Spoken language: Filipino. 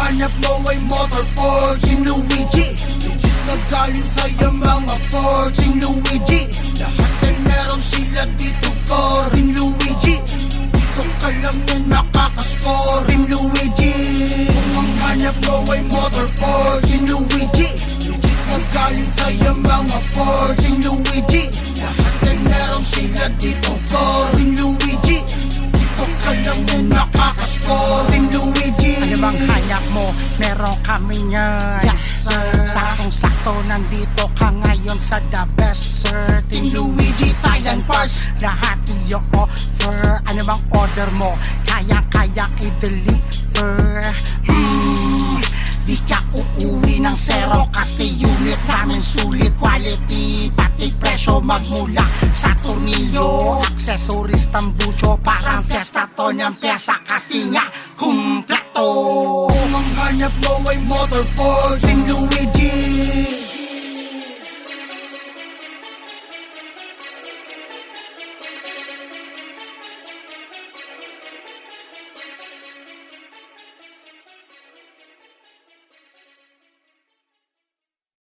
hanap mo ay motorport, Team Luigi. Legit na galing sa'yo mga port, Team Luigi. Lahat ay meron sila dito core, Team Luigi. Dito ka lang yan makakascore, Team Luigi. Kung ang hanap mo ay motorport, Team Luigi. Legit na galing sa'yo mga port, Team Luigi. Lahat ay meron sila dito core, Team Luigi. Dito ka lang yan makakascore, Team Luigi. Ano bang hanap mo? Meron kami niyan. Yes sir. Saktong-sakto nandito ka ngayon sa the best sir. Team Luigi Thailand Parts. Lahat i-offer. Ano bang order mo? Kaya i-deliver. Di ka uuwi ng zero kasi unit namin sulit. Quality pati presyo magmula sa tornilyo. Accessories tambucho parang fiesta to niyang pyesa kasi nga kumpleto. Kung ang hanap mo ay motorport, Team Luigi.